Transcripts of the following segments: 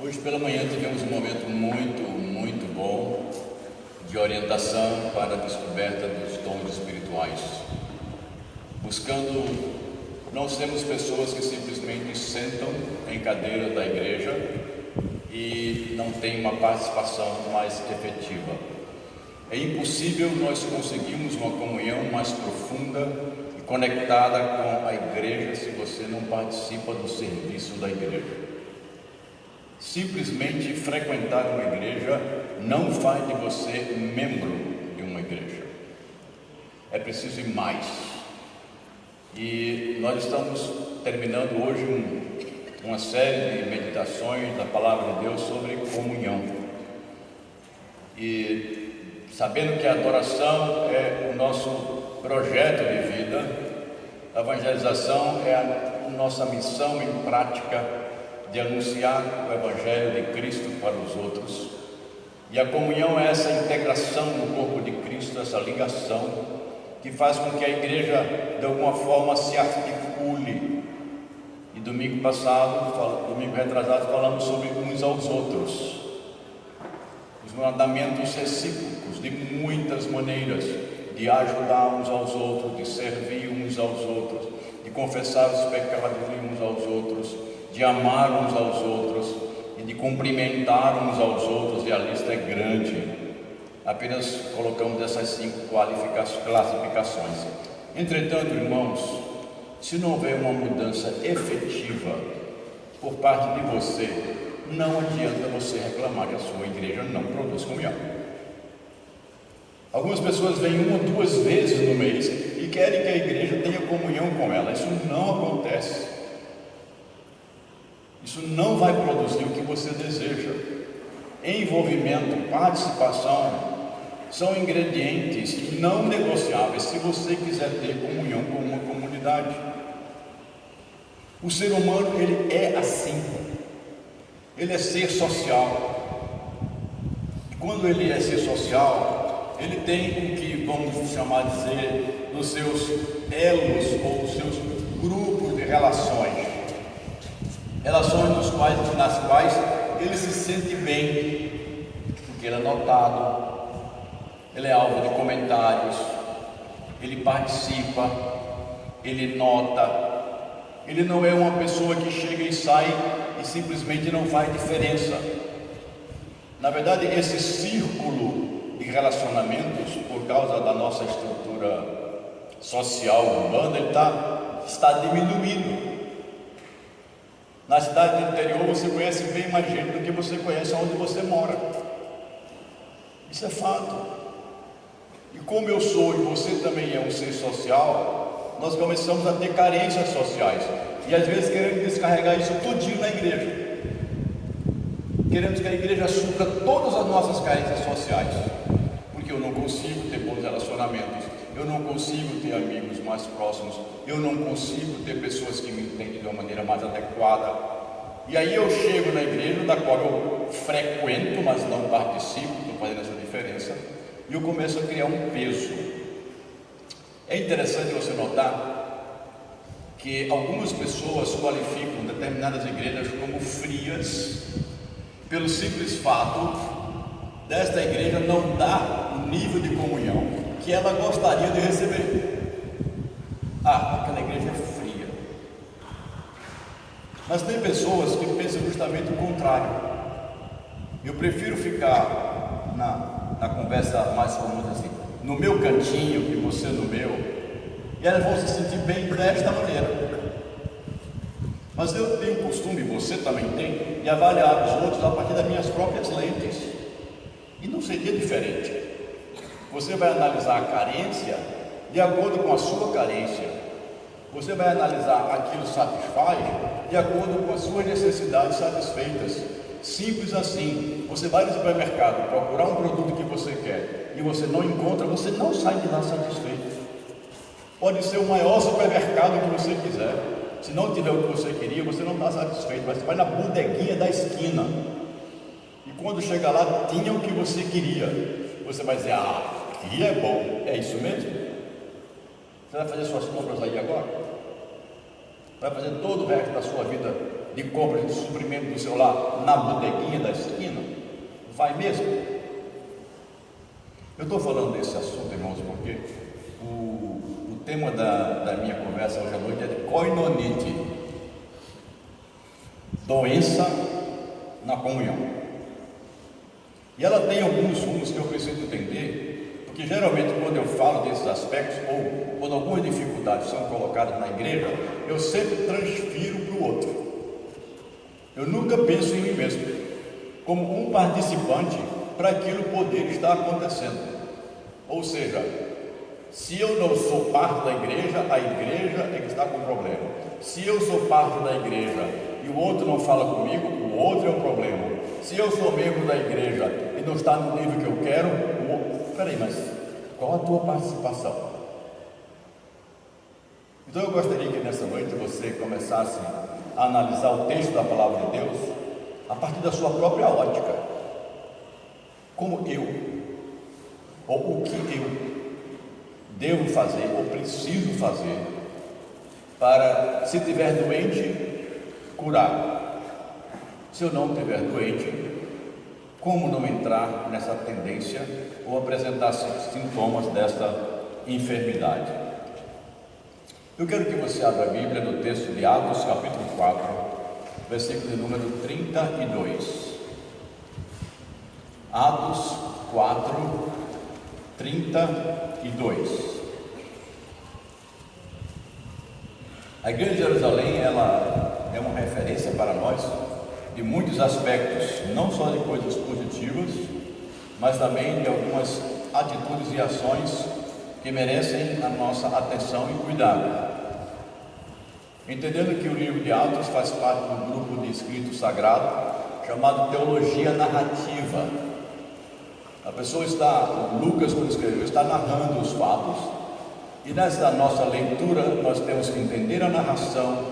Hoje pela manhã tivemos um momento muito bom de orientação para a descoberta dos dons espirituais, buscando não sermos pessoas que simplesmente sentam em cadeira da igreja e não têm uma participação mais efetiva. É impossível nós conseguirmos uma comunhão mais profunda e conectada com a igreja se você não participa do serviço da igreja. Simplesmente frequentar uma igreja não faz de você membro de uma igreja. É preciso ir mais. E nós estamos terminando hoje uma série de meditações da Palavra de Deus sobre comunhão. E sabendo que a adoração é o nosso projeto de vida, a evangelização é a nossa missão em prática de anunciar o Evangelho de Cristo para os outros, e a comunhão é essa integração no corpo de Cristo, essa ligação que faz com que a igreja de alguma forma se articule. E domingo retrasado, falamos sobre uns aos outros, os mandamentos recíprocos, de muitas maneiras, de ajudar uns aos outros, de servir uns aos outros, de confessar os pecados de uns aos outros, de amar uns aos outros e de cumprimentar uns aos outros, e a lista é grande. Apenas colocamos essas 5 classificações. Entretanto, irmãos, se não houver uma mudança efetiva por parte de você, não adianta você reclamar que a sua igreja não produz comunhão. Algumas pessoas vêm 1 ou 2 vezes no mês e querem que a igreja tenha comunhão com ela. Isso não acontece. Isso não vai produzir o que você deseja. Envolvimento, participação são ingredientes não negociáveis se você quiser ter comunhão com uma comunidade. O ser humano, ele é assim. Ele é ser social. E quando ele é ser social, ele tem o que vamos chamar de dizer nos seus elos ou os seus grupos de relações nas quais ele se sente bem, porque ele é notado, ele é alvo de comentários, ele participa, ele nota, ele não é uma pessoa que chega e sai e simplesmente não faz diferença. Na verdade, esse círculo de relacionamentos, por causa da nossa estrutura social urbana, ele está diminuindo. Na cidade do interior você conhece bem mais gente do que você conhece onde você mora. Isso é fato. E como eu sou e você também é um ser social, nós começamos a ter carências sociais. E às vezes queremos descarregar isso tudinho na igreja. Queremos que a igreja supra todas as nossas carências sociais. Porque eu não consigo ter bons relacionamentos, eu não consigo ter amigos mais próximos, eu não consigo ter pessoas que me entendem de uma maneira mais adequada. E aí eu chego na igreja, da qual eu frequento, mas não participo, estou fazendo essa diferença, e eu começo a criar um peso. É interessante você notar que algumas pessoas qualificam determinadas igrejas como frias, pelo simples fato desta igreja não dar o nível de comunhão que ela gostaria de receber. Aquela igreja é fria. Mas tem pessoas que pensam justamente o contrário. Eu prefiro ficar na conversa mais comum assim, no meu cantinho e você no meu, e elas vão se sentir bem desta maneira. Mas eu tenho o costume, você também tem, de avaliar os outros a partir das minhas próprias lentes, e não seria diferente. Você vai analisar a carência de acordo com a sua carência. Você vai analisar aquilo que satisfaz de acordo com as suas necessidades satisfeitas. Simples assim. Você vai no supermercado procurar um produto que você quer e você não encontra, você não sai de lá satisfeito. Pode ser o maior supermercado que você quiser. Se não tiver o que você queria, você não está satisfeito. Mas você vai na bodeguinha da esquina e quando chegar lá, tinha o que você queria. Você vai dizer, aqui é bom. É isso mesmo? Você vai fazer suas compras aí agora? Vai fazer todo o resto da sua vida de compra de suprimento do seu lar na bodeguinha da esquina? Vai mesmo? Eu estou falando desse assunto, irmãos, porque o tema da minha conversa hoje à noite é koinonite, doença na comunhão. E ela tem alguns rumos que eu preciso entender, porque geralmente quando eu falo desses aspectos, ou quando algumas dificuldades são colocadas na igreja, eu sempre transfiro para o outro. Eu nunca penso em mim mesmo, como um participante para aquilo poder estar acontecendo. Ou seja, se eu não sou parte da igreja, a igreja é que está com problema. Se eu sou parte da igreja e o outro não fala comigo, o outro é o problema. Se eu sou membro da igreja e não está no nível que eu quero, peraí, mas qual a tua participação? Então eu gostaria que nessa noite você começasse a analisar o texto da palavra de Deus a partir da sua própria ótica. Como eu, ou o que eu devo fazer, ou preciso fazer, para, se estiver doente, curar. Se eu não estiver doente, como não entrar nessa tendência ou apresentar sintomas dessa enfermidade? Eu quero que você abra a Bíblia no texto de Atos, capítulo 4, versículo de número 32. Atos 4, 32. A igreja de Jerusalém, ela é uma referência para nós de muitos aspectos, não só de coisas positivas, mas também de algumas atitudes e ações que merecem a nossa atenção e cuidado. Entendendo que o livro de Atos faz parte de um grupo de escrito sagrado chamado teologia narrativa. A pessoa Lucas, quando escreveu, está narrando os fatos, e nessa nossa leitura nós temos que entender a narração,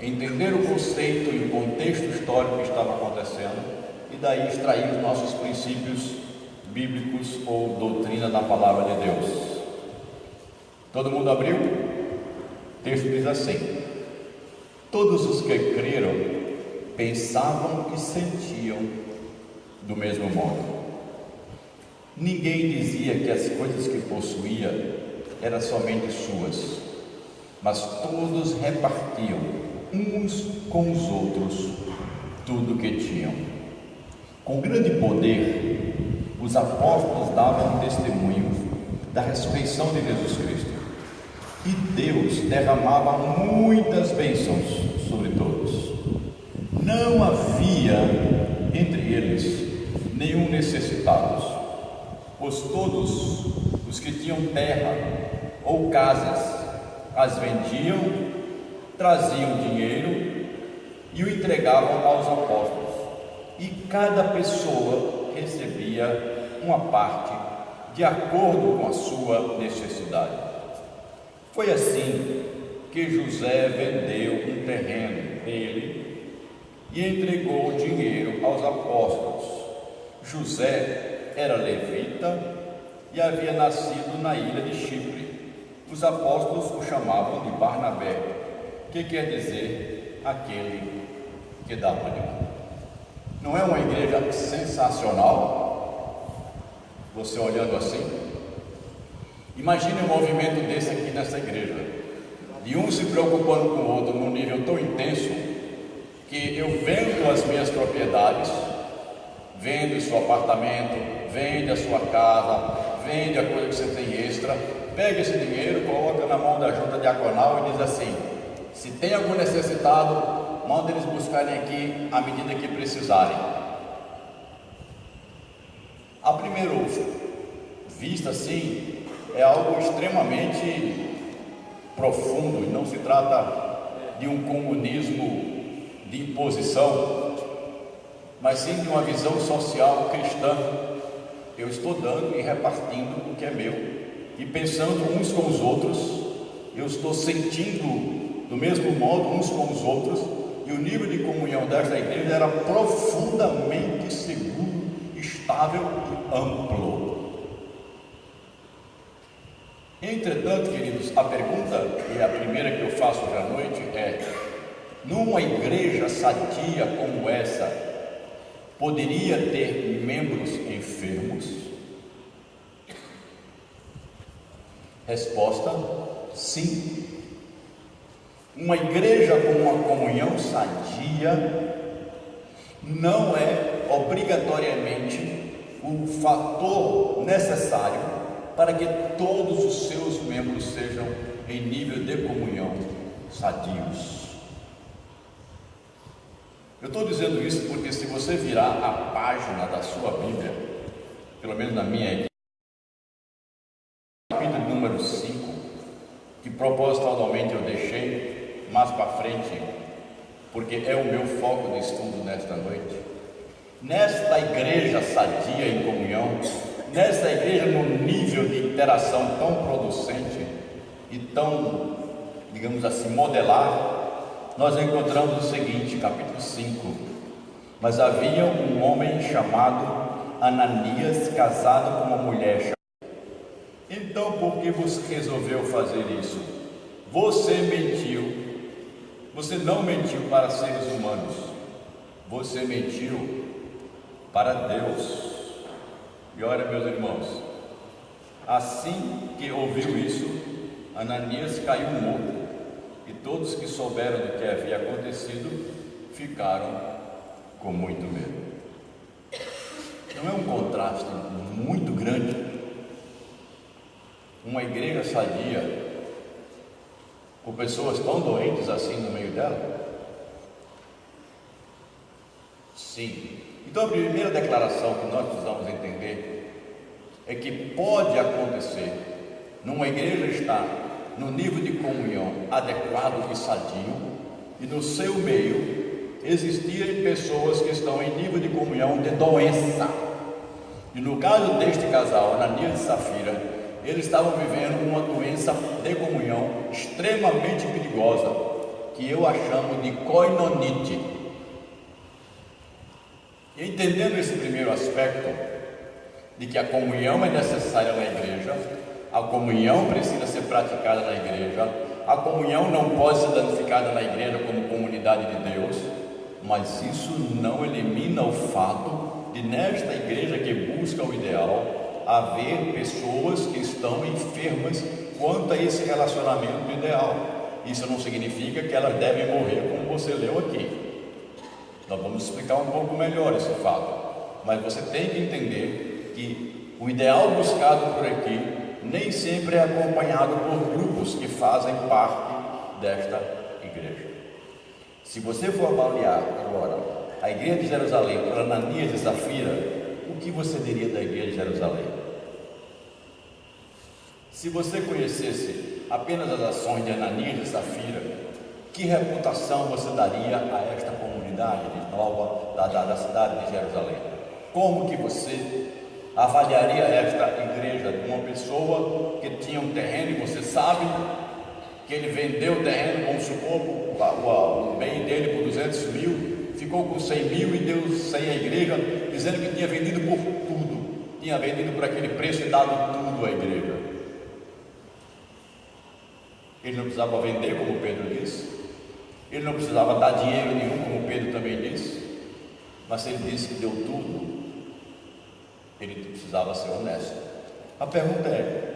entender o conceito e o contexto histórico que estava acontecendo, e daí extrair os nossos princípios bíblicos ou doutrina da palavra de Deus. Todo mundo abriu? O texto diz assim: todos os que creram pensavam e sentiam do mesmo modo. Ninguém dizia que as coisas que possuía eram somente suas, mas todos repartiam uns com os outros tudo o que tinham. Com grande poder, os apóstolos davam testemunho da ressurreição de Jesus Cristo, e Deus derramava muitas bênçãos sobre todos. Não havia entre eles nenhum necessitado, pois todos os que tinham terra ou casas as vendiam, traziam dinheiro e o entregavam aos apóstolos, e cada pessoa recebia uma parte de acordo com a sua necessidade. Foi assim que José vendeu um terreno dele e entregou o dinheiro aos apóstolos. José era levita e havia nascido na ilha de Chipre. Os apóstolos o chamavam de Barnabé, que quer dizer aquele que dá ânimo. Não é uma igreja sensacional? Você olhando assim? Imagine um movimento desse aqui nessa igreja, de um se preocupando com o outro num nível tão intenso que eu vendo as minhas propriedades, vende o seu apartamento, vende a sua casa, vende a coisa que você tem extra, pega esse dinheiro, coloca na mão da junta diaconal e diz assim: se tem algum necessitado, manda eles buscarem aqui à medida que precisarem. A primeira vista assim é algo extremamente profundo, e não se trata de um comunismo de imposição, mas sim de uma visão social cristã. Eu estou dando e repartindo o que é meu, e pensando uns com os outros, eu estou sentindo do mesmo modo uns com os outros, e o nível de comunhão desta igreja era profundamente seguro, estável e amplo. Entretanto, queridos, a pergunta, e a primeira que eu faço hoje à noite é: Numa igreja sadia como essa, poderia ter membros enfermos? Resposta: sim. Uma igreja com uma comunhão sadia não é obrigatoriamente o fator necessário para que todos os seus membros sejam em nível de comunhão sadios. Eu estou dizendo isso porque se você virar a página da sua Bíblia, pelo menos na minha aqui, capítulo número 5, que propositalmente eu deixei mais para frente, porque é o meu foco de estudo nesta noite. Nesta igreja sadia em comunhão, nesta igreja no nível de interação tão producente e tão, digamos assim, modelar, nós encontramos o seguinte, capítulo 5: mas havia um homem chamado Ananias, casado com uma mulher chamada. Então, por que você resolveu fazer isso? Você mentiu. Você não mentiu para seres humanos, você mentiu para Deus. E olha, meus irmãos, assim que ouviu isso, Ananias caiu morto, e todos que souberam do que havia acontecido ficaram com muito medo. Não é um contraste muito grande? Uma igreja sadia com pessoas tão doentes assim no meio dela? Sim. Então a primeira declaração que nós precisamos entender é que pode acontecer numa igreja estar no nível de comunhão adequado e sadio, e no seu meio existirem pessoas que estão em nível de comunhão de doença. E no caso deste casal, Ananias e Safira, eles estavam vivendo uma doença de comunhão extremamente perigosa, que eu a chamo de koinonite. E entendendo esse primeiro aspecto, de que a comunhão é necessária na igreja, a comunhão precisa ser praticada na igreja, a comunhão não pode ser danificada na igreja como comunidade de Deus, mas isso não elimina o fato de, nesta igreja que busca o ideal, haver pessoas que estão enfermas quanto a esse relacionamento ideal. Isso não significa que elas devem morrer, como você leu aqui. Nós vamos explicar um pouco melhor esse fato, mas você tem que entender que o ideal buscado por aqui nem sempre é acompanhado por grupos que fazem parte desta igreja. Se você for avaliar agora a igreja de Jerusalém por Ananias e Safira, o que você diria da igreja de Jerusalém? Se você conhecesse apenas as ações de Ananias e Safira, que reputação você daria a esta comunidade nova da cidade de Jerusalém? Como que você avaliaria esta igreja de uma pessoa que tinha um terreno e você sabe que ele vendeu o terreno, vamos supor, o bem dele por 200 mil, ficou com 100 mil e deu 100 à igreja, dizendo que tinha vendido por tudo, tinha vendido por aquele preço e dado tudo à igreja. Ele não precisava vender, como Pedro disse, ele não precisava dar dinheiro nenhum, como Pedro também disse, mas se ele disse que deu tudo, ele precisava ser honesto. A pergunta é: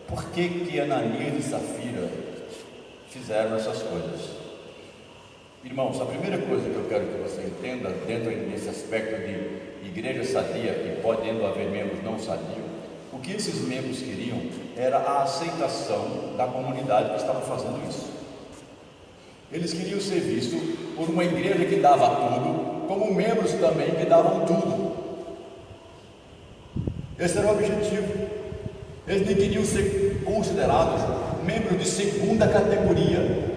por que Ananias e Safira fizeram essas coisas? Irmãos, a primeira coisa que eu quero que você entenda dentro desse aspecto de igreja sadia, e podendo haver membros não sadios, o que esses membros queriam era a aceitação da comunidade que estava fazendo isso. Eles queriam ser vistos por uma igreja que dava tudo, como membros também que davam tudo. Esse era o objetivo. Eles nem queriam ser considerados membros de segunda categoria,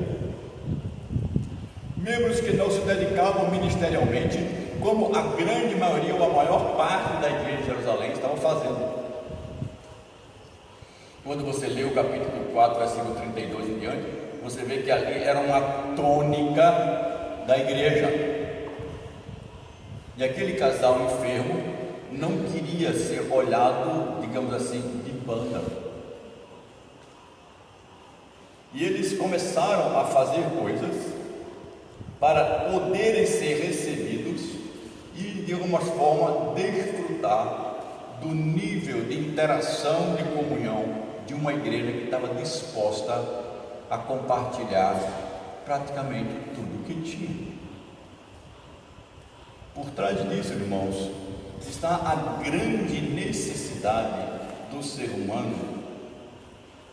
membros que não se dedicavam ministerialmente, como a grande maioria ou a maior parte da igreja de Jerusalém estavam fazendo. Quando você lê o capítulo 4, versículo 32 em diante, você vê que ali era uma tônica da igreja. E aquele casal enfermo não queria ser olhado, digamos assim, de banda. E eles começaram a fazer coisas para poderem ser recebidos e, de alguma forma, desfrutar do nível de interação, de comunhão de uma igreja que estava disposta a compartilhar praticamente tudo o que tinha. Por trás disso, irmãos, está a grande necessidade do ser humano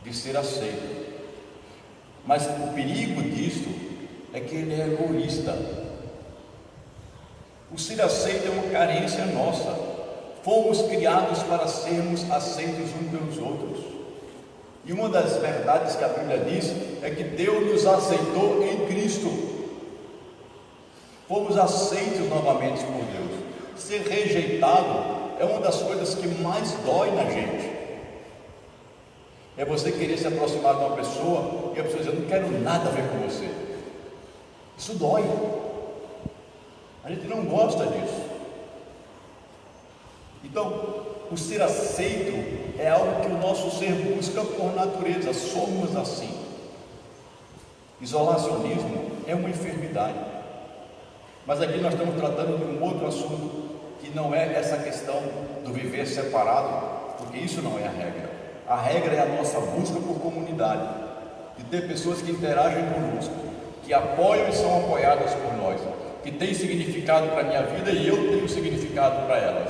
de ser aceito. Mas o perigo disso é que ele é egoísta. O ser aceito é uma carência nossa. Fomos criados para sermos aceitos uns pelos outros. E uma das verdades que a Bíblia diz é que Deus nos aceitou em Cristo. Fomos aceitos novamente por Deus. Ser rejeitado é uma das coisas que mais dói na gente. É você querer se aproximar de uma pessoa e a pessoa dizer: eu não quero nada a ver com você. Isso dói. A gente não gosta disso. Então, o ser aceito é algo que o nosso ser busca por natureza. Somos assim. Isolacionismo é uma enfermidade. Mas aqui nós estamos tratando de um outro assunto, que não é essa questão do viver separado, porque isso não é a regra. A regra é a nossa busca por comunidade, de ter pessoas que interagem conosco, que apoiam e são apoiadas por nós, que têm significado para a minha vida e eu tenho significado para elas.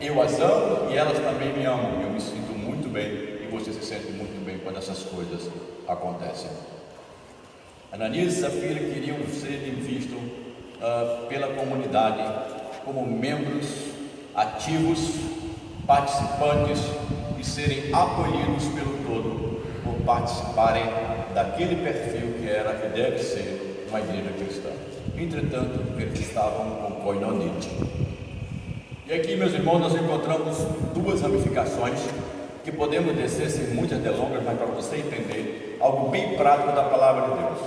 Eu as amo e elas também me amam. Eu me sinto muito bem e você se sente muito bem quando essas coisas acontecem. Ananias e Safira queriam ser vistos pela comunidade como membros ativos, participantes e serem acolhidos pelo todo por participarem daquele perfil que era e deve ser uma igreja cristã. Entretanto, eles estavam com koinonite. E aqui, meus irmãos, nós encontramos duas ramificações que podemos descer sem muitas delongas, mas para você entender algo bem prático da palavra de Deus,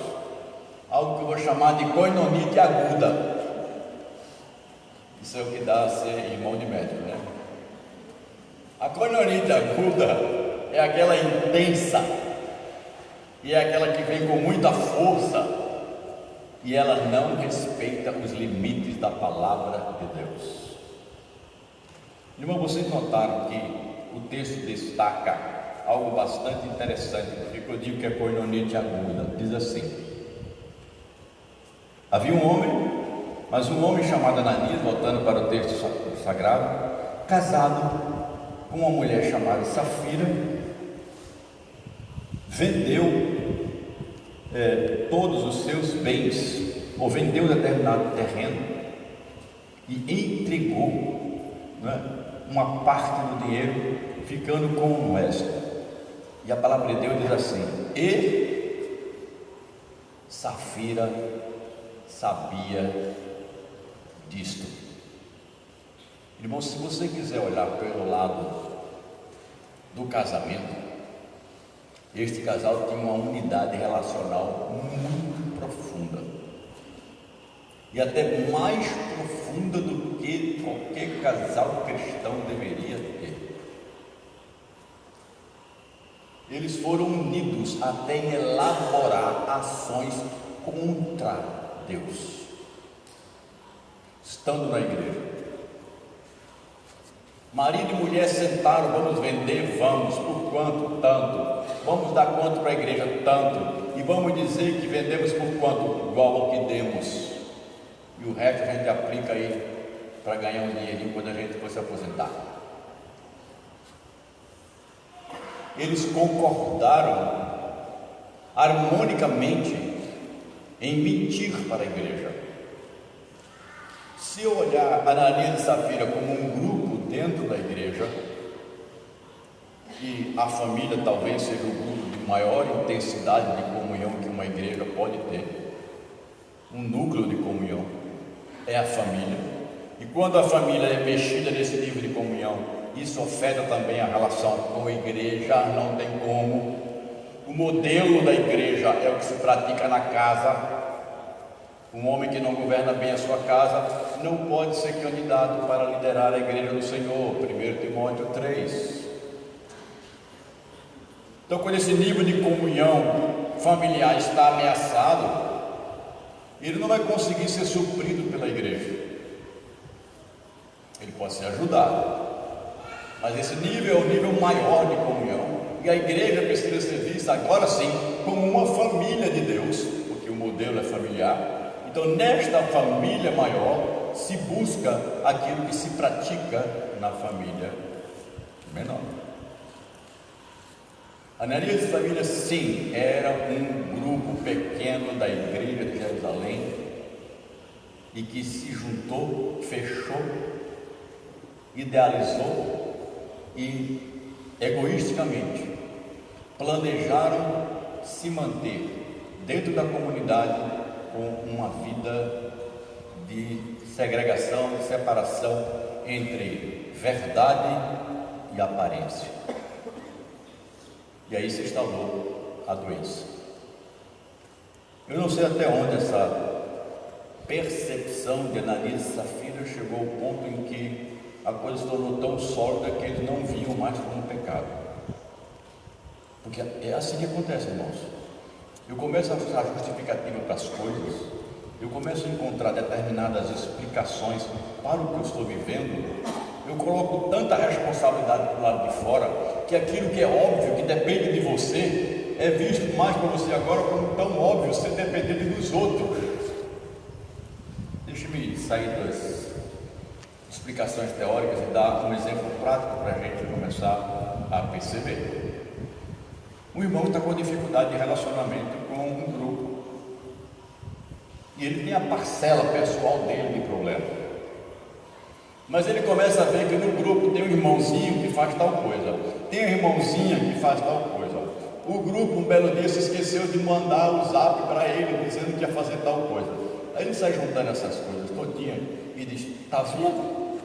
algo que eu vou chamar de koinonite aguda. Isso é o que dá a ser irmão de médico, né? A koinonite aguda é aquela intensa, e é aquela que vem com muita força, e ela não respeita os limites da palavra de Deus. Irmão, vocês notaram que o texto destaca algo bastante interessante, porque eu digo que é koinonite aguda. Diz assim: havia um homem, mas um homem chamado Ananias, voltando para o texto sagrado, casado com uma mulher chamada Safira, vendeu todos os seus bens, ou vendeu determinado terreno e entregou, uma parte do dinheiro, ficando com o resto. E a palavra de Deus diz assim: e Safira sabia disto. Irmão, se você quiser olhar pelo lado do casamento, este casal tinha uma unidade relacional muito profunda, e até mais profunda do que qualquer casal cristão deveria ter. Eles foram unidos até em elaborar ações contra Deus, estando na igreja. Marido e mulher sentaram: vamos vender, vamos, por quanto? Tanto. Vamos dar quanto para a igreja? Tanto. E vamos dizer que vendemos por quanto? Igual ao que demos. E o resto a gente aplica aí para ganhar um dinheirinho quando a gente for se aposentar. Eles concordaram harmonicamente em mentir para a igreja. Se eu olhar Ananias e Safira como um grupo dentro da igreja, e a família talvez seja o grupo de maior intensidade de comunhão que uma igreja pode ter, um núcleo de comunhão é a família, e quando a família é mexida nesse nível de comunhão, isso afeta também a relação com a igreja. Não tem como. O modelo da igreja é o que se pratica na casa. Um homem que não governa bem a sua casa não pode ser candidato para liderar a igreja do Senhor. 1 Timóteo 3. Então, quando esse nível de comunhão familiar está ameaçado, ele não vai conseguir ser suprido pela igreja. Ele pode ser ajudado, mas esse nível é o nível maior de comunhão, e a igreja precisa ser vista agora sim como uma família de Deus, porque o modelo é familiar. Então, nesta família maior, se busca aquilo que se pratica na família menor. Ananias e família, sim, era um grupo pequeno da igreja de Jerusalém, e que se juntou, fechou, idealizou e egoisticamente planejaram se manter dentro da comunidade com uma vida de segregação, de separação entre verdade e aparência. E aí se instalou a doença. Eu não sei até onde essa percepção de Ananias e Safira chegou ao ponto em que a coisa se tornou tão sólida que eles não viam mais como um pecado. Porque é assim que acontece, irmãos. Eu começo a usar justificativa para as coisas, eu começo a encontrar determinadas explicações para o que eu estou vivendo, eu coloco tanta responsabilidade do lado de fora, que aquilo que é óbvio, que depende de você, é visto mais para você agora como tão óbvio, ser dependente dos outros. Deixe-me sair das explicações teóricas e dar um exemplo prático para a gente começar a perceber. Um irmão está com dificuldade de relacionamento com um grupo, e ele tem a parcela pessoal dele de problema, mas ele começa a ver que no grupo tem um irmãozinho que faz tal coisa, tem uma irmãozinha que faz tal coisa. O grupo, um belo dia, se esqueceu de mandar o zap para ele, dizendo que ia fazer tal coisa. Aí ele sai juntando essas coisas todinha e diz: está vendo?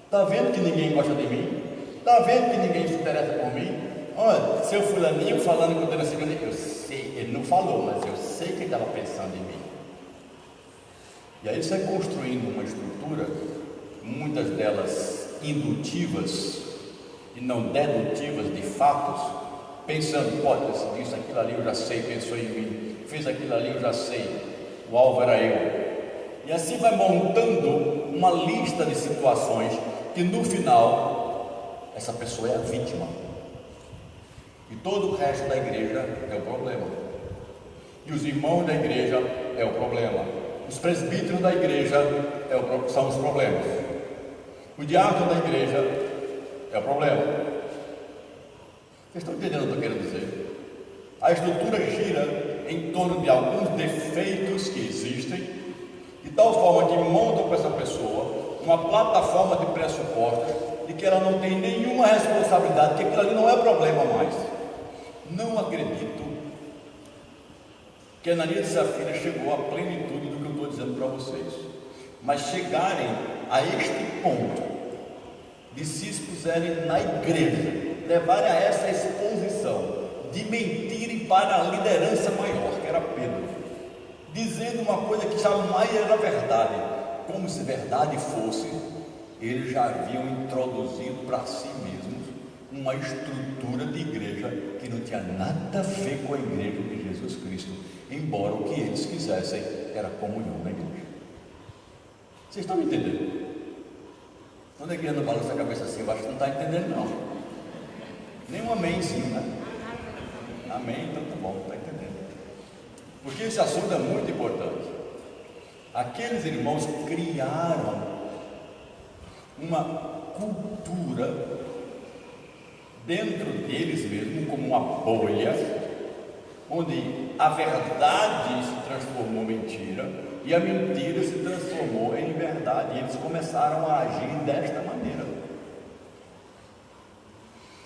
Está vendo que ninguém gosta de mim? Está vendo que ninguém se interessa por mim? Olha, seu fulaninho falando com o dona Segunda, eu sei, ele não falou, mas eu sei que ele estava pensando em mim. E aí ele sai construindo uma estrutura, muitas delas indutivas e não dedutivas de fatos, pensando: pode ter sido isso, aquilo ali eu já sei, pensou em mim, fez aquilo ali eu já sei, o alvo era eu. E assim vai montando uma lista de situações que no final essa pessoa é a vítima. E todo o resto da igreja é o problema. E os irmãos da igreja é o problema. Os presbíteros da igreja são os problemas. O diácono da igreja é o problema. Vocês estão entendendo o que eu estou querendo dizer? A estrutura gira em torno de alguns defeitos que existem, de tal forma que montam para essa pessoa uma plataforma de pressupostos de que ela não tem nenhuma responsabilidade, que aquilo ali não é problema mais. Não acredito que Ananias e Safira chegou à plenitude do que eu estou dizendo para vocês, mas chegarem a este ponto de se expuserem na igreja, levarem a essa exposição de mentirem para a liderança maior, que era Pedro, dizendo uma coisa que jamais era verdade, como se verdade fosse. Eles já haviam introduzido para si mesmos uma estrutura de igreja que não tinha nada a ver com a igreja de Jesus Cristo, embora o que eles quisessem era comunhão na igreja. Vocês estão me entendendo? Quando a igreja não balança a cabeça assim, eu acho que não está entendendo não. Nem um amémzinho, né? Amém, então tá bom, está entendendo. Porque esse assunto é muito importante. Aqueles irmãos criaram uma cultura dentro deles mesmo, como uma bolha, onde a verdade se transformou em mentira e a mentira se transformou em verdade, e eles começaram a agir desta maneira.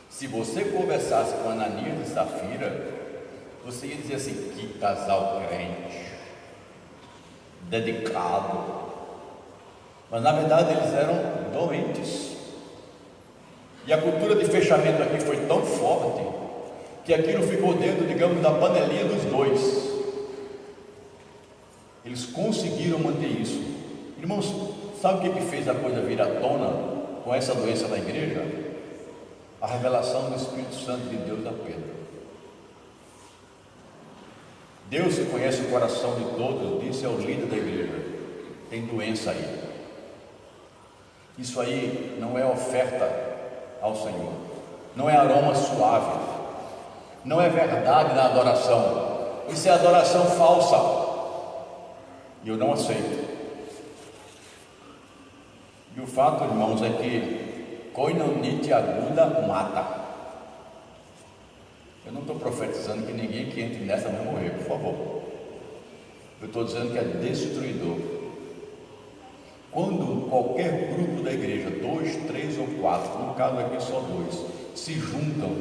Se você conversasse com Ananias e Safira, você ia dizer assim: que casal crente, dedicado. Mas na verdade eles eram doentes. E a cultura de fechamento aqui foi tão forte que aquilo ficou dentro, digamos, da panelinha dos dois. Eles conseguiram manter isso. Irmãos, sabe o que fez a coisa vir à tona com essa doença na igreja? A revelação do Espírito Santo de Deus a Pedro. Deus que conhece o coração de todos, disse ao líder da igreja: tem doença aí. Isso aí não é oferta ao Senhor, não é aroma suave, não é verdade na adoração, isso é adoração falsa, e eu não aceito. E o fato, irmãos, é que coinonite aguda mata. Eu não estou profetizando que ninguém que entre nessa vai morrer, por favor. Eu estou dizendo que é destruidor. Quando qualquer grupo da igreja, 2, 3 ou 4, no caso aqui só 2, se juntam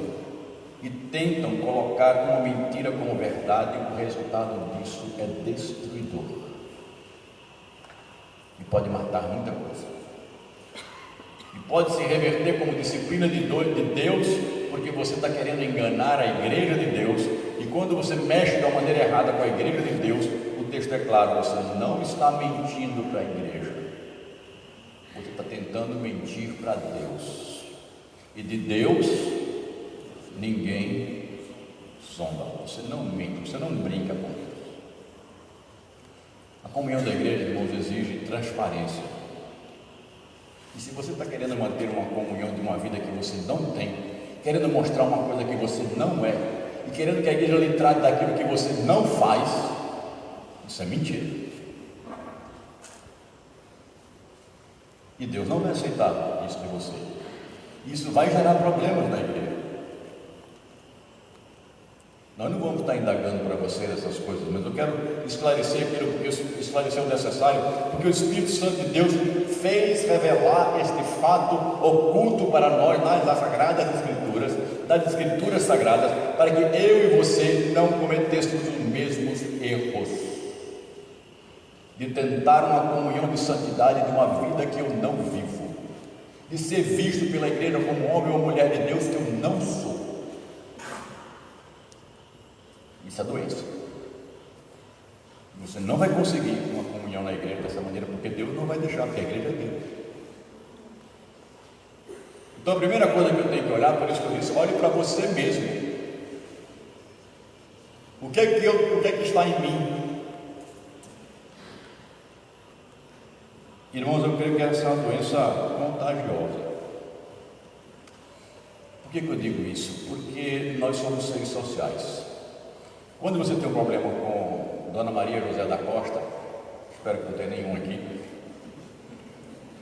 e tentam colocar uma mentira como verdade, o resultado disso é destruidor. E pode matar muita coisa. E pode se reverter como disciplina de Deus, porque você está querendo enganar a igreja de Deus. E quando você mexe de uma maneira errada com a igreja de Deus, o texto é claro, você não está mentindo para a igreja, você está tentando mentir para Deus. E de Deus ninguém zomba. Você não mente, você não brinca com Deus. A comunhão da igreja, irmãos, exige transparência. E se você está querendo manter uma comunhão de uma vida que você não tem, querendo mostrar uma coisa que você não é, e querendo que a igreja lhe trate daquilo que você não faz, isso é mentira. E Deus não vai aceitar isso de você. Isso vai gerar problemas na igreja. Nós não vamos estar indagando para você essas coisas, mas eu quero esclarecer aquilo, porque esclarecer o necessário, porque o Espírito Santo de Deus fez revelar este fato oculto para nós nas Sagradas Escrituras, das Escrituras Sagradas, para que eu e você não cometêssemos os mesmos erros de tentar uma comunhão de santidade de uma vida que eu não vivo, de ser visto pela igreja como homem ou mulher de Deus que eu não sou. Isso é doença. Você não vai conseguir uma comunhão na igreja dessa maneira, porque Deus não vai deixar, porque a igreja é Deus. Então a primeira coisa que eu tenho que olhar, por isso que eu disse, olhe para você mesmo. O que é que está em mim? Irmãos, eu creio que essa é uma doença contagiosa. Por que eu digo isso? Porque nós somos seres sociais. Quando você tem um problema com Dona Maria José da Costa, espero que não tenha nenhum aqui,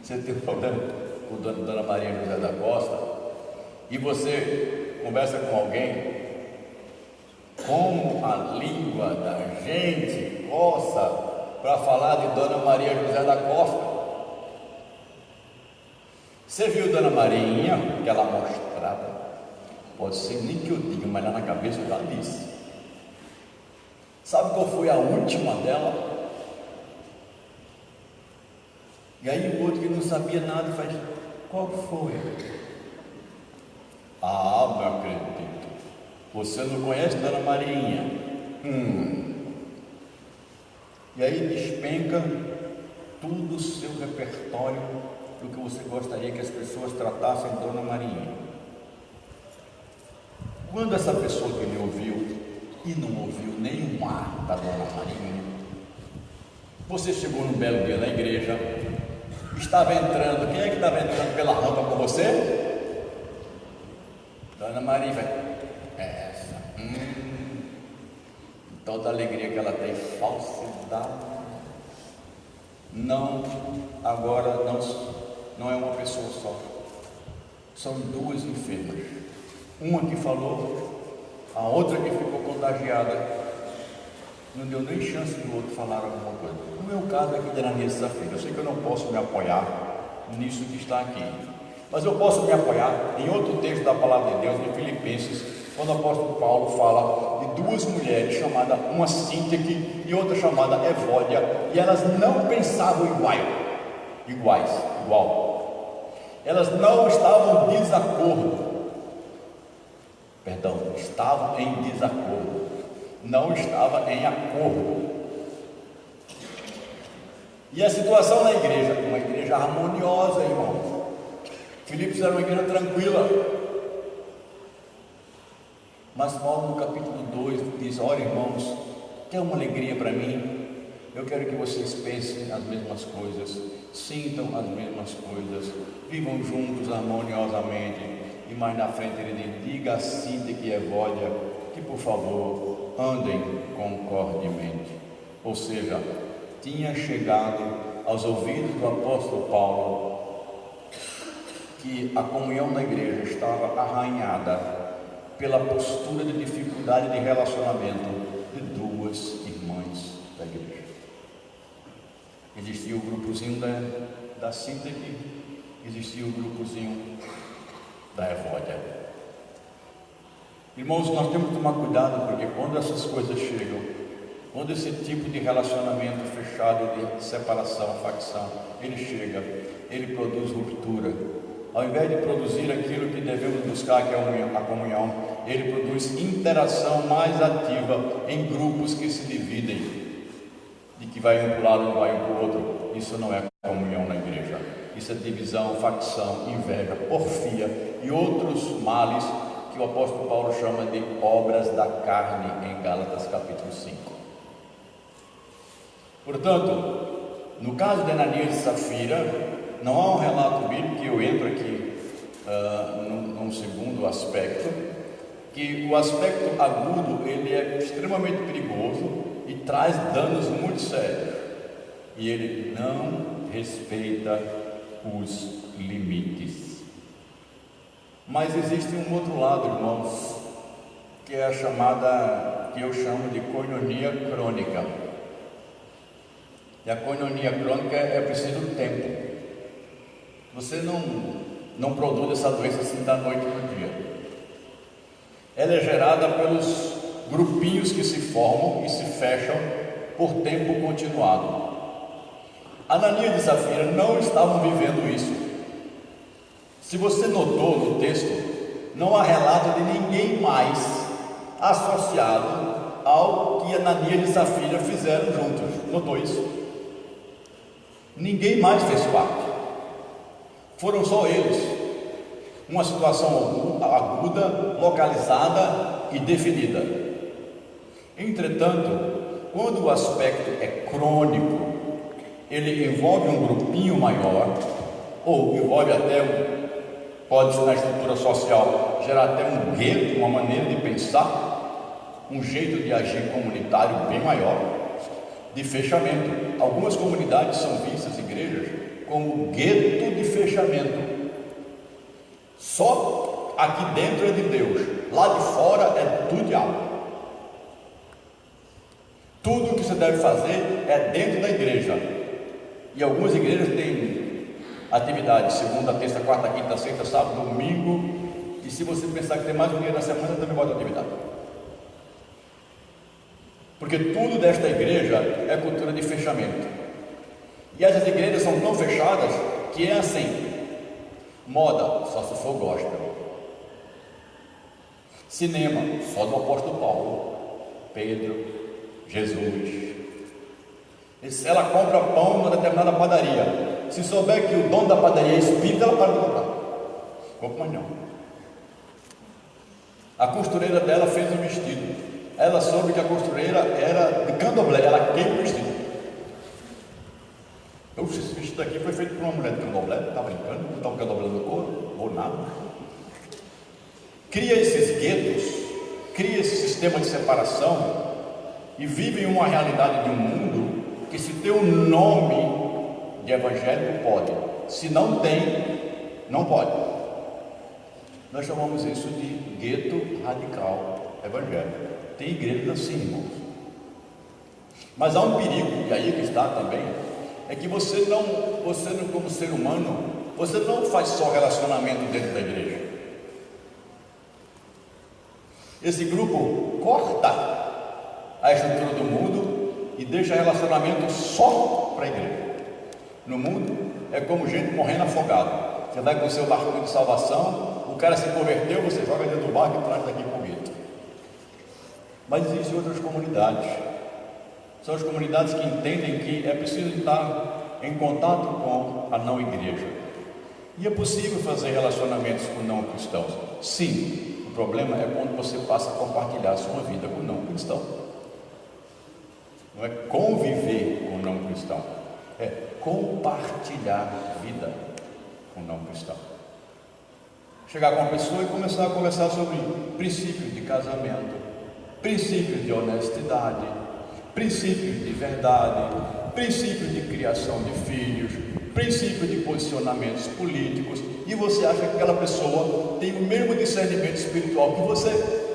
você tem um problema com Dona Maria José da Costa, e você conversa com alguém, como a língua da gente coça para falar de Dona Maria José da Costa. Você viu Dona Marinha, que ela mostrava, pode ser nem que eu diga, mas lá na cabeça eu já disse. Sabe qual foi a última dela? E aí o outro que não sabia nada faz: qual foi? Ah, não acredito. Você não conhece Dona Marinha? E aí despenca todo o seu repertório do que você gostaria que as pessoas tratassem Dona Marinha. Quando essa pessoa que me ouviu e não ouviu nenhum ar da Dona Marinha, você chegou num belo dia na igreja, estava entrando, quem é que estava entrando pela rampa com você? Dona Marinha vai, essa, toda a alegria que ela tem, falsidade. Não, agora não é uma pessoa só, são duas enfermas, uma que falou, a outra que ficou contagiada, não deu nem chance do outro falar alguma coisa. No meu caso aqui de Ananias e Safira, eu sei que eu não posso me apoiar nisso que está aqui, mas eu posso me apoiar em outro texto da palavra de Deus, em Filipenses, quando o apóstolo Paulo fala de duas mulheres, chamadas uma Síntique e outra chamada Evódia, e elas não pensavam igual. Elas não estavam em desacordo. Estavam em desacordo, não estava em acordo. E a situação na igreja, uma igreja harmoniosa, irmãos. Filipos era uma igreja tranquila, mas Paulo no capítulo 2 diz: olha, irmãos, Quer uma alegria para mim? Eu quero que vocês pensem as mesmas coisas, sintam as mesmas coisas, vivam juntos harmoniosamente. E mais na frente ele diz: diga a Cíntia que é Evódia que, por favor, andem concordemente. Ou seja, tinha chegado aos ouvidos do apóstolo Paulo que a comunhão da igreja estava arranhada pela postura de dificuldade de relacionamento de duas irmãs da igreja. Existia o grupozinho da Cíntia, existia o grupozinho da Evódia. Irmãos, nós temos que tomar cuidado, porque quando essas coisas chegam, quando esse tipo de relacionamento fechado, de separação, facção, ele chega, ele produz ruptura. Ao invés de produzir aquilo que devemos buscar, que é a comunhão, ele produz interação mais ativa em grupos que se dividem, de que vai um para o lado, não vai um para o outro. Isso não é comunhão na igreja. Isso é divisão, facção, inveja, porfia e outros males que o apóstolo Paulo chama de obras da carne em Gálatas capítulo 5. Portanto, no caso de Ananias e Safira, não há um relato bíblico, que eu entro aqui num segundo aspecto, que o aspecto agudo ele é extremamente perigoso e traz danos muito sérios, e ele não respeita os limites. Mas existe um outro lado, irmãos, que é a chamada, que eu chamo de koinonia crônica. E a koinonia crônica é preciso tempo. Você não produz essa doença assim da noite para o dia. Ela é gerada pelos grupinhos que se formam e se fecham por tempo continuado. Ananias e Safira não estavam vivendo isso. Se você notou no texto, não há relato de ninguém mais associado ao que Ananias e Safira fizeram juntos. Notou isso? Ninguém mais fez parte. Foram só eles. Uma situação aguda, localizada e definida. Entretanto, quando o aspecto é crônico, ele envolve um grupinho maior, ou envolve até, pode ser na estrutura social, gerar até um gueto, uma maneira de pensar, um jeito de agir comunitário bem maior, de fechamento. Algumas comunidades são vistas, igrejas, como gueto de fechamento. Só aqui dentro é de Deus, lá de fora é do diabo. Tudo o que você deve fazer é dentro da igreja. E algumas igrejas têm atividade segunda, terça, quarta, quinta, sexta, sábado, domingo. E se você pensar que tem mais um dia na semana, também bota atividade. Porque tudo desta igreja é cultura de fechamento. E essas igrejas são tão fechadas que é assim: moda, só se for gospel. Cinema, só do apóstolo Paulo, Pedro, Jesus. Ela compra pão numa determinada padaria. Se souber que o dono da padaria é espírita, ela para de comprar. Compra mais não. A costureira dela fez um vestido. Ela soube que a costureira era de candomblé, ela queima o vestido. Esse vestido aqui foi feito por uma mulher de candomblé, está brincando, não está um candomblé no couro, ou nada. Cria esses guetos, cria esse sistema de separação e vive em uma realidade de um mundo que, se tem um nome de evangélico, pode. Se não tem, não pode. Nós chamamos isso de gueto radical evangélico. Tem igrejas assim, irmãos. Mas há um perigo, e aí que está também, é que você não, como ser humano, você não faz só relacionamento dentro da igreja. Esse grupo corta a estrutura do mundo e deixa relacionamento só para a igreja. No mundo é como gente morrendo afogado. Você vai com o seu barco de salvação, o cara se converteu, você joga dentro do barco e traz daqui para o gueto. Mas existem outras comunidades. São as comunidades que entendem que é preciso estar em contato com a não igreja. E é possível fazer relacionamentos com não cristãos. Sim, o problema é quando você passa a compartilhar a sua vida com não cristão. não é conviver com o não cristão, é compartilhar vida com o não cristão. Chegar com uma pessoa e começar a conversar sobre princípios de casamento, princípios de honestidade, princípios de verdade, princípios de criação de filhos, princípios de posicionamentos políticos, e você acha que aquela pessoa tem o mesmo discernimento espiritual que você.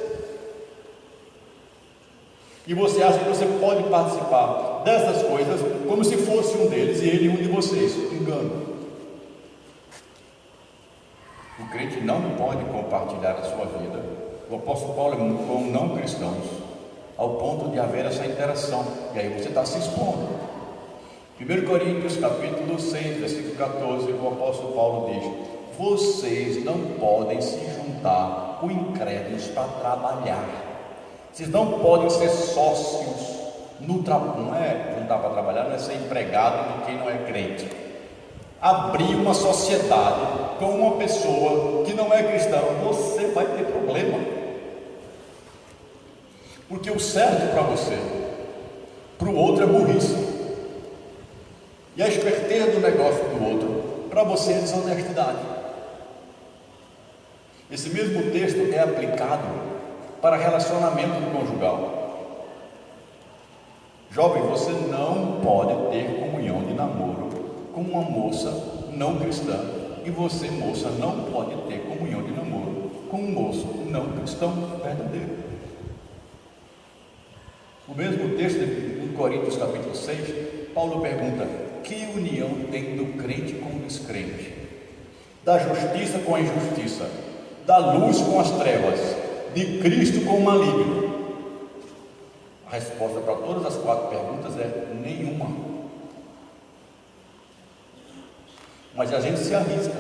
E você acha que você pode participar dessas coisas como se fosse um deles e ele um de vocês. Engano. O crente não pode compartilhar a sua vida, o apóstolo Paulo, com não cristãos, ao ponto de haver essa interação. E aí você está se expondo. 1 Coríntios capítulo 6, versículo 14, o apóstolo Paulo diz: vocês não podem se juntar com incrédulos para trabalhar. Vocês não podem ser sócios no trabalho. Não é juntar para trabalhar, não é ser empregado de quem não é crente. Abrir uma sociedade com uma pessoa que não é cristã, você vai ter problema. Porque o certo para você, para o outro é burrice. E a esperteza do negócio do outro, para você é desonestidade. Esse mesmo texto é aplicado para relacionamento conjugal. Jovem, você não pode ter comunhão de namoro com uma moça não cristã, e você, moça, não pode ter comunhão de namoro com um moço não cristão verdadeiro. O mesmo texto em Coríntios capítulo 6, Paulo pergunta: que união tem do crente com o descrente? Da justiça com a injustiça? Da luz com as trevas? De Cristo com o maligno? A resposta para todas as 4 perguntas é nenhuma. Mas a gente se arrisca,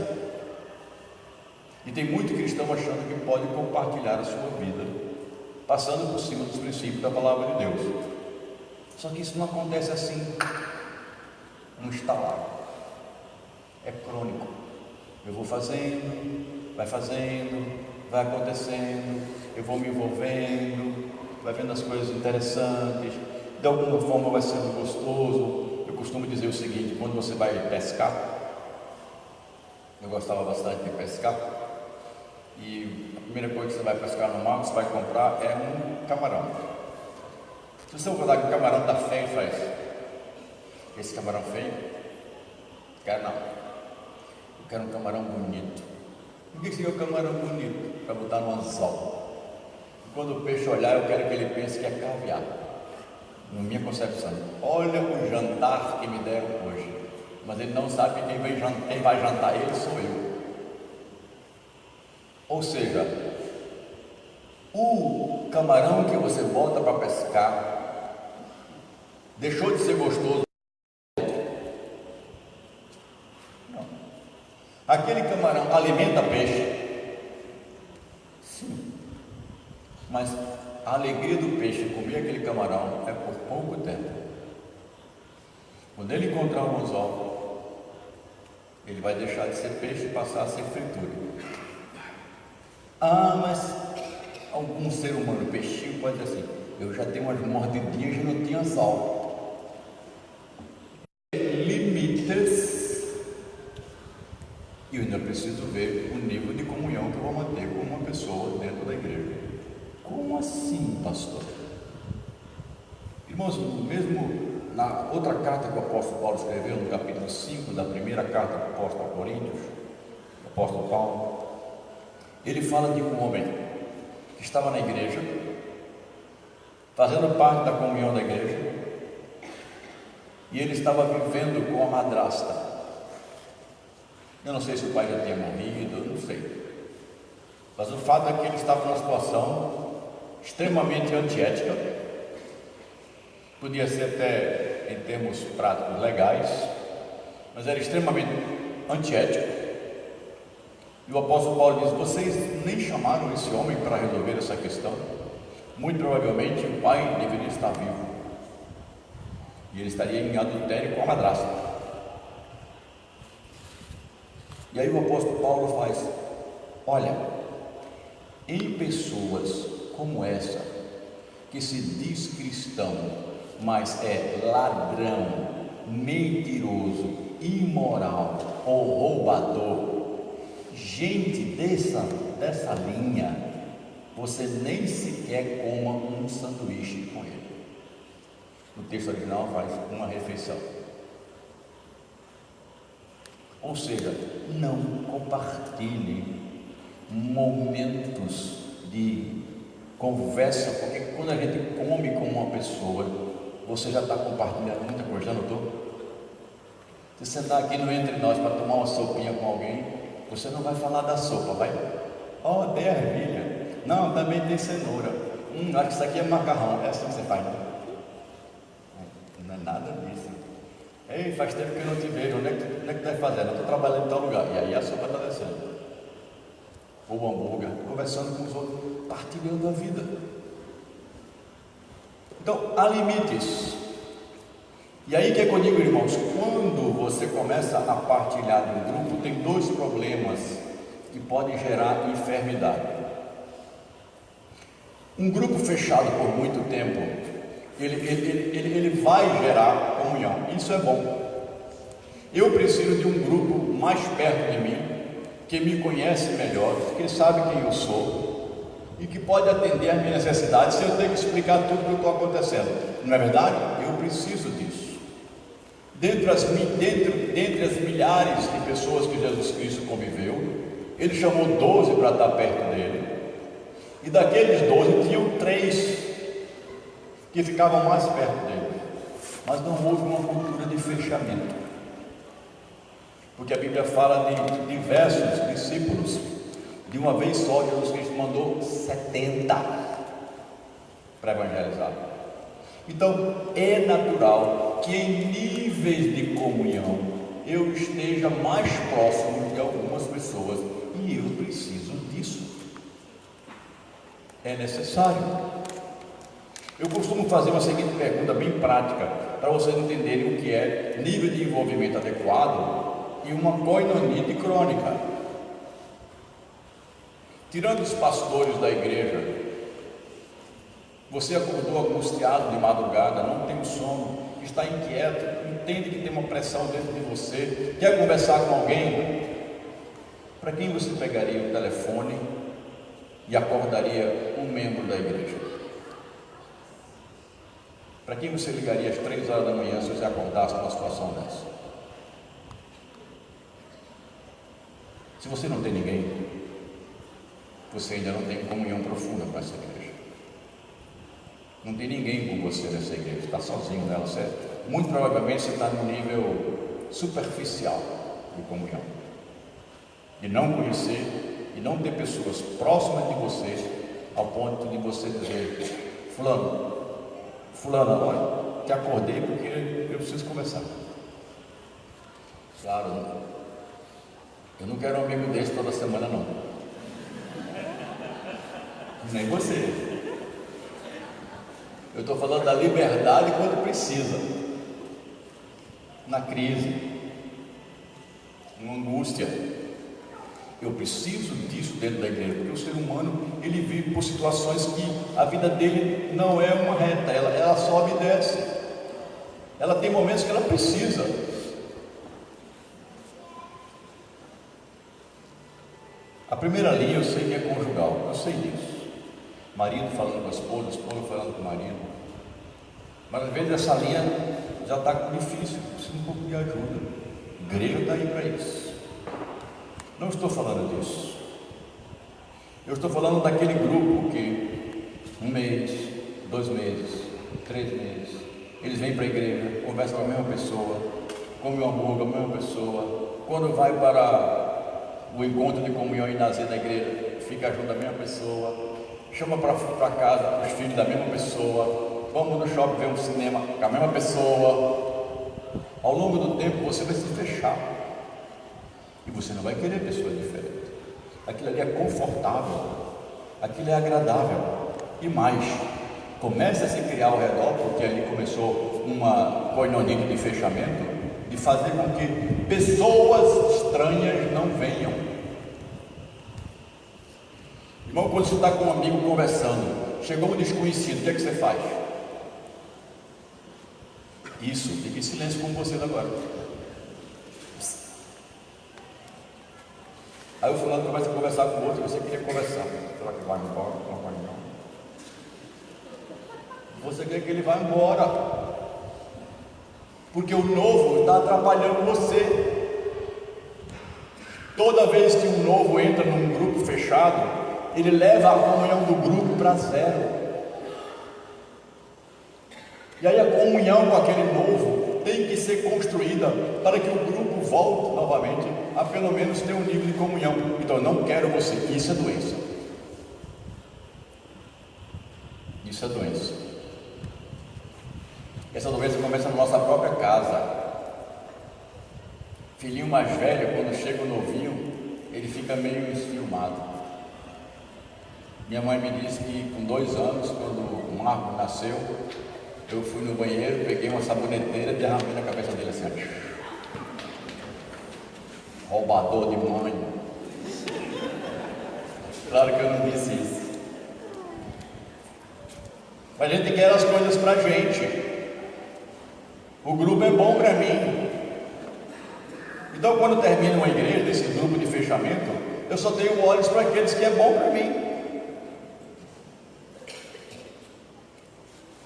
e tem muito cristão achando que pode compartilhar a sua vida, passando por cima dos princípios da palavra de Deus. Só que isso não acontece assim, um estalar, é crônico. Eu vou fazendo, vai acontecendo, eu vou me envolvendo, vai vendo as coisas interessantes, de alguma forma vai sendo gostoso. Eu costumo dizer o seguinte: quando você vai pescar, eu gostava bastante de pescar, e a primeira coisa que você vai pescar no mar, que você vai comprar, é um camarão. Se você for dar que o camarão está feio, faz: esse camarão feio? Quero não, eu quero um camarão bonito. Por que você quer um camarão bonito? Para botar no anzol. Quando o peixe olhar, eu quero que ele pense que é caviar. Na minha concepção, olha o jantar que me deram hoje. Mas ele não sabe que quem vai jantar ele sou eu. Ou seja, o camarão que você bota para pescar deixou de ser gostoso? Não. Aquele camarão alimenta peixe? Sim. Mas a alegria do peixe comer aquele camarão é por pouco tempo. Quando ele encontrar um anzol, ele vai deixar de ser peixe e passar a ser fritura. Ah, mas algum ser humano, peixinho, pode dizer assim: eu já tenho umas mordidinhas e não tinha anzol. Limites. E eu ainda preciso ver o nível de comunhão que eu vou manter com uma pessoa dentro da igreja. Como assim, pastor? Irmãos, mesmo na outra carta que o apóstolo Paulo escreveu, no capítulo 5 da primeira carta do apóstolo Coríntios, o apóstolo Paulo, ele fala de um homem que estava na igreja, fazendo parte da comunhão da igreja, e ele estava vivendo com a madrasta. Eu não sei se o pai já tinha morrido, eu não sei, mas o fato é que ele estava numa situação extremamente antiética. Podia ser até em termos práticos legais, mas era extremamente antiético. E o apóstolo Paulo diz: vocês nem chamaram esse homem para resolver essa questão? Muito provavelmente o pai deveria estar vivo, e ele estaria em adultério com a madrasta. E aí o apóstolo Paulo faz: olha, em pessoas como essa, que se diz cristão, mas é ladrão, mentiroso, imoral ou roubador, gente dessa linha, você nem sequer coma um sanduíche com ele. No texto original faz uma refeição. Ou seja, não compartilhe momentos de conversa, porque quando a gente come com uma pessoa, você já está compartilhando muita coisa, já notou? Se sentar aqui no Entre Nós para tomar uma sopinha com alguém, você não vai falar da sopa, vai? Oh, tem ervilha. Não, também tem cenoura. Acho que isso aqui é macarrão. É assim que você faz, né? Não é nada disso. Ei, faz tempo que eu não te vejo. Onde é que tu vai fazendo? Eu estou trabalhando em tal lugar. E aí a sopa está descendo. Ou o hambúrguer, conversando com os outros, partilhando a vida. Então, há limites. E aí que é que eu digo, irmãos, quando você começa a partilhar de um grupo, tem dois problemas que podem gerar enfermidade. Um grupo fechado por muito tempo, ele vai gerar comunhão, isso é bom. Eu preciso de um grupo mais perto de mim, que me conhece melhor, que sabe quem eu sou e que pode atender às minhas necessidades sem eu ter que explicar tudo o que está acontecendo. Não é verdade? Eu preciso disso. Dentre as milhares de pessoas que Jesus Cristo conviveu, ele chamou 12 para estar perto dele, e daqueles 12 tinham 3 que ficavam mais perto dele, mas não houve uma cultura de fechamento, porque a Bíblia fala de diversos discípulos. De uma vez só, Jesus Cristo mandou 70 para evangelizar. Então é natural que em níveis de comunhão eu esteja mais próximo de algumas pessoas, e eu preciso disso. É necessário. Eu costumo fazer uma seguinte pergunta bem prática, para vocês entenderem o que é nível de envolvimento adequado e uma koinonite crônica. Tirando os pastores da igreja, você acordou angustiado de madrugada, não tem sono, está inquieto, entende que tem uma pressão dentro de você, quer conversar com alguém? Para quem você pegaria o telefone e acordaria um membro da igreja? Para quem você ligaria às 3 horas da manhã se você acordasse numa situação dessa? Se você não tem ninguém, você ainda não tem comunhão profunda com essa igreja. Não tem ninguém com você nessa igreja, está sozinho nela. Muito provavelmente você está no nível superficial de comunhão, de não conhecer e não ter pessoas próximas de você ao ponto de você dizer: fulana, olha, te acordei porque eu preciso conversar. Claro, eu não quero um amigo desse toda semana, não. Nem você. Eu estou falando da liberdade quando precisa, na crise, na angústia. Eu preciso disso dentro da igreja, porque o ser humano, ele vive por situações que a vida dele não é uma reta, ela sobe e desce. Ela tem momentos que ela precisa. A primeira linha eu sei que é conjugal, eu sei disso. Marido falando com a esposa falando com o marido. Mas às vezes essa linha já está difícil, precisa um pouco de ajuda. A igreja está aí para isso. Não estou falando disso. Eu estou falando daquele grupo que 1 mês, 2 meses, 3 meses, eles vêm para a igreja, conversam com a mesma pessoa, comem um hambúrguer com a mesma pessoa. Quando vai para o encontro de comunhão e nascer da igreja, fica junto da mesma pessoa. Chama para casa os filhos da mesma pessoa. Vamos no shopping ver um cinema com a mesma pessoa. Ao longo do tempo você vai se fechar e você não vai querer pessoas diferentes. Aquilo ali é confortável, aquilo é agradável. E mais, começa a se criar ao redor, porque ali começou uma koinonite de fechamento, de fazer com que pessoas estranhas não venham. Irmão, quando você está com um amigo conversando, chegou um desconhecido, o que é que você faz? Isso, fique em silêncio com vocês agora. Aí o fulano começa a conversar com o outro, você queria conversar. Será que vai embora? Não vai não. Você quer que ele vá embora. Porque o novo está atrapalhando você. Toda vez que um novo entra num grupo fechado, ele leva a comunhão do grupo para zero. E aí a comunhão com aquele novo tem que ser construída para que o grupo volte novamente a pelo menos ter um nível de comunhão. Então, eu não quero você. Isso é doença. Isso é doença. Essa doença começa na nossa própria casa. Filhinho mais velho, quando chega o novinho, ele fica meio esfilmado. Minha mãe me disse que com 2 anos, quando o Marco nasceu, eu fui no banheiro, peguei uma saboneteira e derramei na cabeça dele assim: roubador de mãe. Claro que eu não disse isso. Mas a gente quer as coisas pra gente. O grupo é bom para mim. Então, quando termina uma igreja, desse grupo de fechamento, eu só tenho olhos para aqueles que é bom para mim.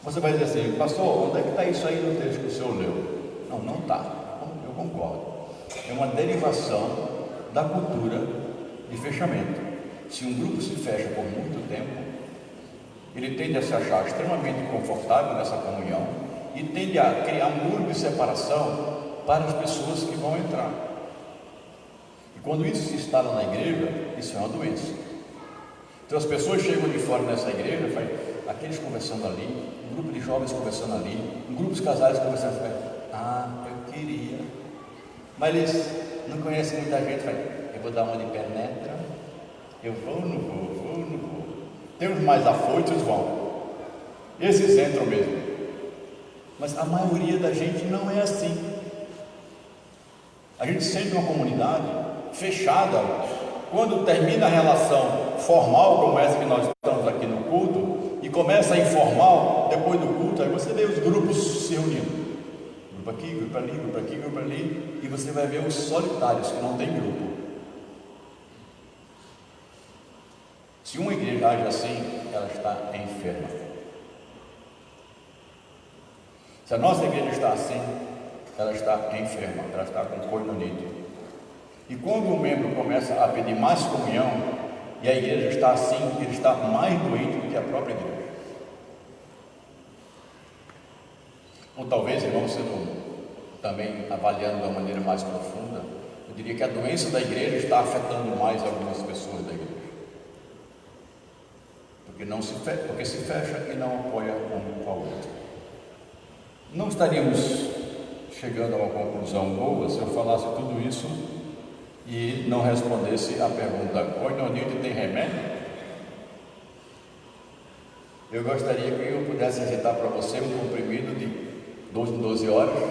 Você vai dizer assim: pastor, onde é que está isso aí no texto que o senhor leu? Não, não está. Eu concordo. É uma derivação da cultura de fechamento. Se um grupo se fecha por muito tempo, ele tende a se achar extremamente confortável nessa comunhão e tende a criar um muro de separação para as pessoas que vão entrar. E quando isso se instala na igreja, isso é uma doença. Então as pessoas chegam de fora nessa igreja, aqueles conversando ali, um grupo de jovens conversando ali, um grupo de casais conversando ali. Eu queria. Mas eles não conhecem muita gente, eu vou dar uma de penetra, eu vou, não vou. Tem os mais afoitos, vão. Esses entram mesmo. Mas a maioria da gente não é assim. A gente sente uma comunidade fechada. Quando termina a relação formal, como essa que nós estamos aqui no culto, e começa a informal, depois do culto, aí você vê os grupos se reunindo. Grupo aqui, grupo ali, grupo aqui, grupo ali, e você vai ver os solitários que não tem grupo. Se uma igreja age assim, ela está enferma. Se a nossa igreja está assim, ela está enferma, ela está com coronite. E quando o membro começa a pedir mais comunhão, e a igreja está assim, ele está mais doente do que a própria igreja. Ou talvez, irmãos, sendo também avaliando de uma maneira mais profunda, eu diria que a doença da igreja está afetando mais algumas pessoas da igreja. Porque se fecha e não apoia um com o outro. Não estaríamos chegando a uma conclusão boa se eu falasse tudo isso e não respondesse a pergunta: coinonite tem remédio? Eu gostaria que eu pudesse recitar para você um comprimido de 12 em 12 horas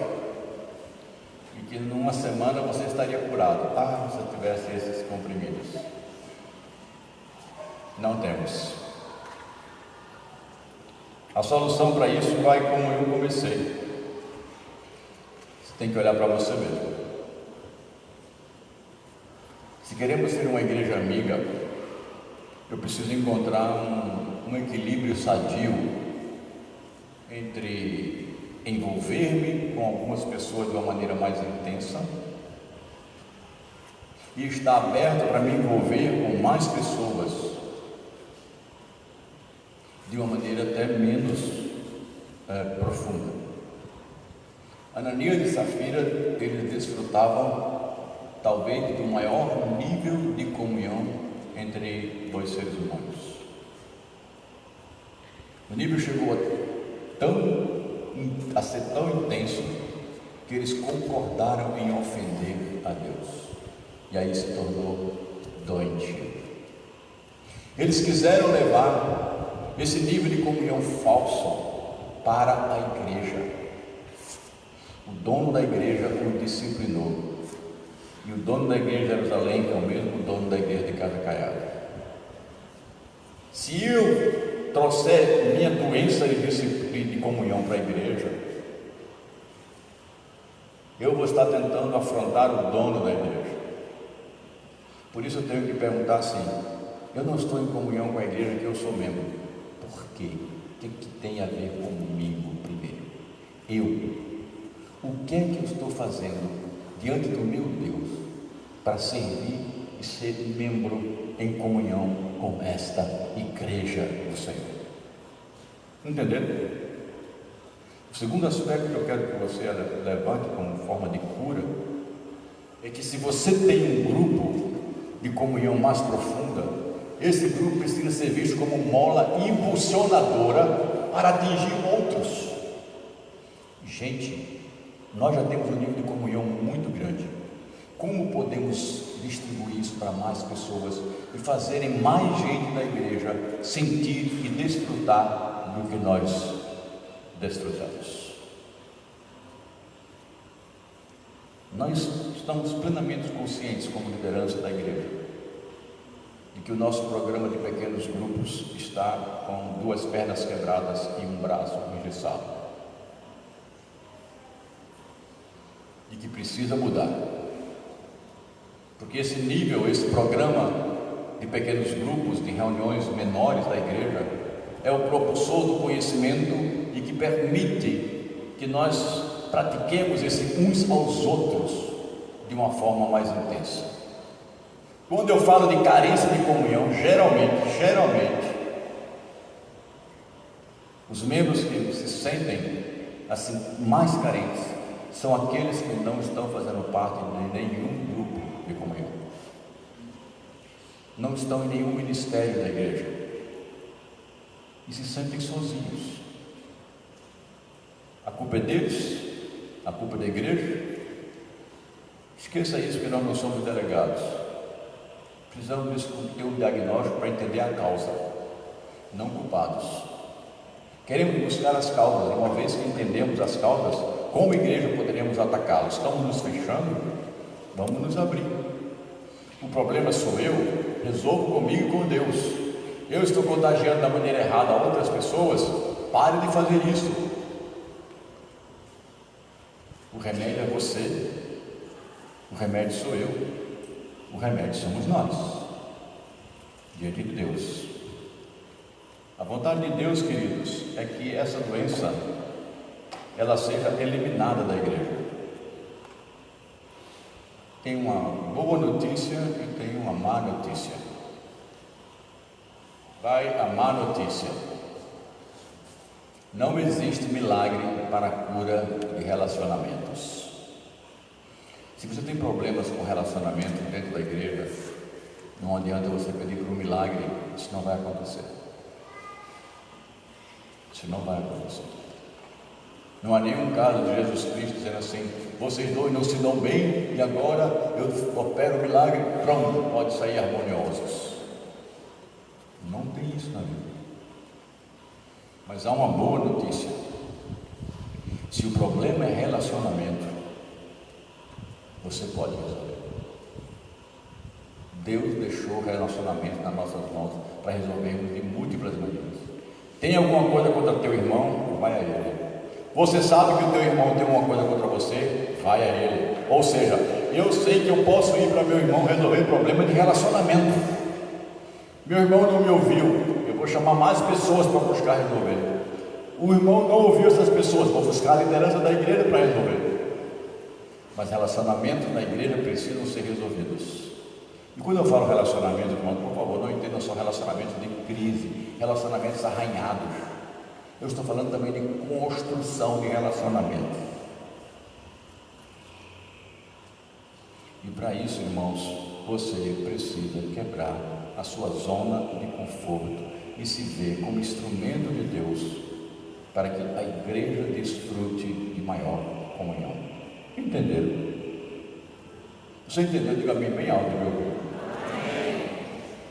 e que numa semana você estaria curado. Se eu tivesse esses comprimidos. Não temos. A solução para isso vai como eu comecei. Você tem que olhar para você mesmo. Se queremos ser uma igreja amiga, eu preciso encontrar um equilíbrio sadio entre envolver-me com algumas pessoas de uma maneira mais intensa e estar aberto para me envolver com mais pessoas de uma maneira até menos profunda. Ananias e Safira, eles desfrutavam talvez do maior nível de comunhão entre dois seres humanos. O nível chegou a ser tão intenso que eles concordaram em ofender a Deus, e aí se tornou doentio. Eles quiseram levar esse nível de comunhão falso para a igreja. O dono da igreja o disciplinou. E o dono da igreja de Jerusalém é o mesmo dono da igreja de Casa Caiada. Se eu trouxer minha doença de comunhão para a igreja, eu vou estar tentando afrontar o dono da igreja. Por isso eu tenho que perguntar assim: eu não estou em comunhão com a igreja que eu sou membro. Por quê? O que tem a ver comigo primeiro? O que é que eu estou fazendo diante do meu Deus para servir e ser membro em comunhão com esta igreja do Senhor? Entenderam? O segundo aspecto que eu quero que você levante como forma de cura é que, se você tem um grupo de comunhão mais profunda, esse grupo precisa ser visto como mola impulsionadora para atingir outros. Gente, nós já temos um nível de comunhão muito grande. Como podemos distribuir isso para mais pessoas e fazerem mais gente da igreja sentir e desfrutar do que nós desfrutamos? Nós estamos plenamente conscientes, como liderança da igreja, de que o nosso programa de pequenos grupos está com 2 pernas quebradas e um braço engessado, de que precisa mudar, porque esse nível, esse programa de pequenos grupos, de reuniões menores da igreja, é o propulsor do conhecimento e que permite que nós pratiquemos esse uns aos outros de uma forma mais intensa. Quando eu falo de carência de comunhão, geralmente os membros que se sentem assim mais carentes são aqueles que não estão fazendo parte de nenhum grupo de comunhão, não estão em nenhum ministério da igreja e se sentem sozinhos. A culpa é deles? A culpa é da igreja? Esqueça isso, que nós não somos delegados. Precisamos ter um diagnóstico para entender a causa, não culpados. Queremos buscar as causas. Uma vez que entendemos as causas, como igreja poderemos atacá-los? Estamos nos fechando? Vamos nos abrir. O problema sou eu, resolvo comigo e com Deus. Eu estou contagiando da maneira errada a outras pessoas? Pare de fazer isso. O remédio é você, o remédio sou eu, o remédio somos nós, diante de Deus. A vontade de Deus, queridos, é que essa doença ela seja eliminada da igreja. Tem uma boa notícia e tem uma má notícia. Vai a má notícia: não existe milagre para a cura de relacionamentos. Se você tem problemas com relacionamento dentro da igreja, não adianta você pedir por um milagre, isso não vai acontecer. Isso não vai acontecer. Não há nenhum caso de Jesus Cristo dizendo assim: vocês dois não se dão bem e agora eu opero o milagre, pronto, pode sair harmoniosos. Não tem isso na Bíblia. Mas há uma boa notícia: se o problema é relacionamento, você pode resolver. Deus deixou o relacionamento nas nossas mãos para resolvermos de múltiplas maneiras. Tem alguma coisa contra teu irmão? Vai a ele. Você sabe que o teu irmão tem alguma coisa contra você? Vai a ele. Ou seja, eu sei que eu posso ir para meu irmão resolver problema de relacionamento. Meu irmão não me ouviu, eu vou chamar mais pessoas para buscar resolver. O irmão não ouviu essas pessoas, vou buscar a liderança da igreja para resolver. Mas relacionamentos na igreja precisam ser resolvidos. E quando eu falo relacionamento, irmão, por favor, não entendam só relacionamentos de crise, relacionamentos arranhados. Eu estou falando também de construção de relacionamento. E para isso, irmãos, você precisa quebrar a sua zona de conforto e se ver como instrumento de Deus para que a igreja desfrute de maior comunhão. Entenderam? Você entendeu? Diga amém bem alto, meu.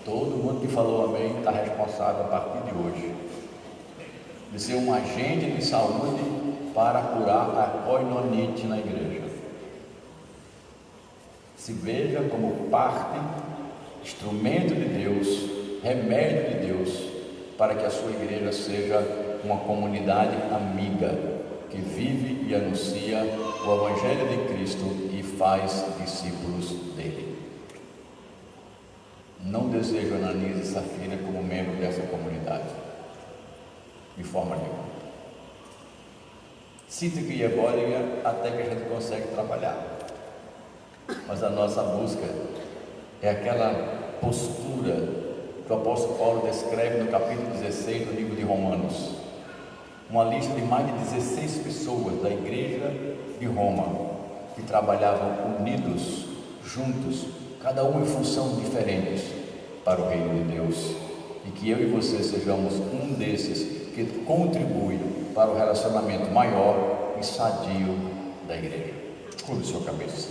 Todo mundo que falou amém está responsável a partir de hoje de ser um agente de saúde para curar a koinonite na igreja. Se veja como parte, instrumento de Deus, remédio de Deus, para que a sua igreja seja uma comunidade amiga, que vive e anuncia o Evangelho de Cristo e faz discípulos dele. Não desejo Ananias e Safira como membro dessa comunidade, de forma nenhuma. Cítrica e Ebóliga até que a gente consegue trabalhar, mas a nossa busca é aquela postura que o apóstolo Paulo descreve no capítulo 16 do livro de Romanos. Uma lista de mais de 16 pessoas da igreja de Roma que trabalhavam unidos, juntos, cada um em função diferente para o reino de Deus, e que eu e você sejamos um desses que contribui para o relacionamento maior e sadio da igreja. Curve sua cabeça.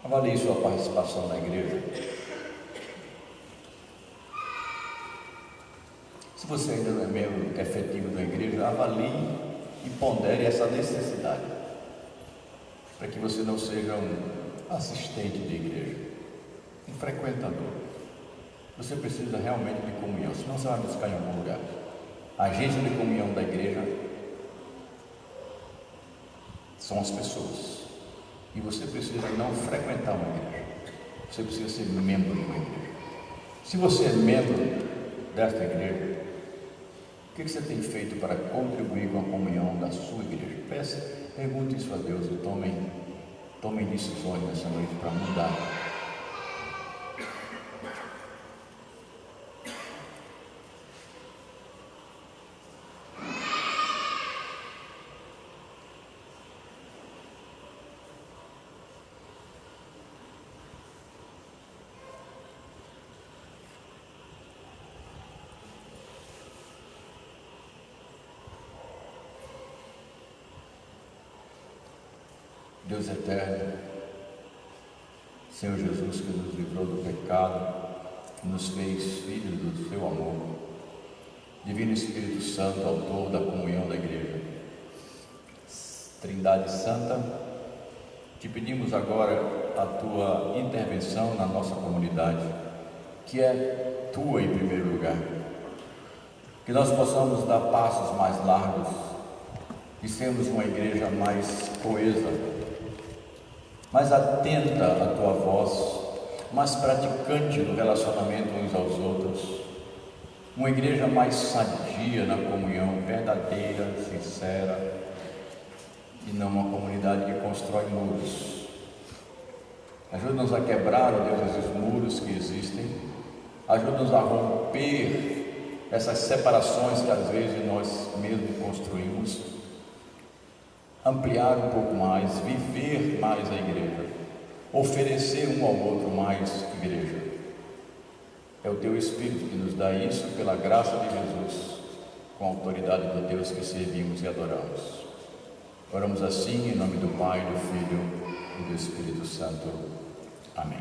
Avalie sua participação na igreja. Se você ainda não é membro efetivo da igreja, avalie e pondere essa necessidade, para que você não seja um assistente de igreja, um frequentador. Você precisa realmente de comunhão, senão você vai buscar em algum lugar. A agência de comunhão da igreja são as pessoas, e você precisa não frequentar uma igreja, você precisa ser membro de uma igreja. Se você é membro desta igreja, o que você tem feito para contribuir com a comunhão da sua igreja? Pergunte isso a Deus e tomem decisões nessa noite para mudar. Deus eterno, Senhor Jesus, que nos livrou do pecado, que nos fez filhos do seu amor, Divino Espírito Santo, autor da comunhão da igreja, Trindade Santa, te pedimos agora a tua intervenção na nossa comunidade, que é tua em primeiro lugar, que nós possamos dar passos mais largos e sermos uma igreja mais coesa, mais atenta à tua voz, mais praticante do relacionamento uns aos outros, uma igreja mais sadia na comunhão verdadeira, sincera, e não uma comunidade que constrói muros. Ajuda-nos a quebrar, ó Deus, esses muros que existem, ajuda-nos a romper essas separações que às vezes nós mesmos construímos, ampliar um pouco mais, viver mais a igreja, oferecer um ao outro mais igreja. É o teu Espírito que nos dá isso, pela graça de Jesus, com a autoridade do Deus que servimos e adoramos. Oramos assim em nome do Pai, do Filho e do Espírito Santo. Amém.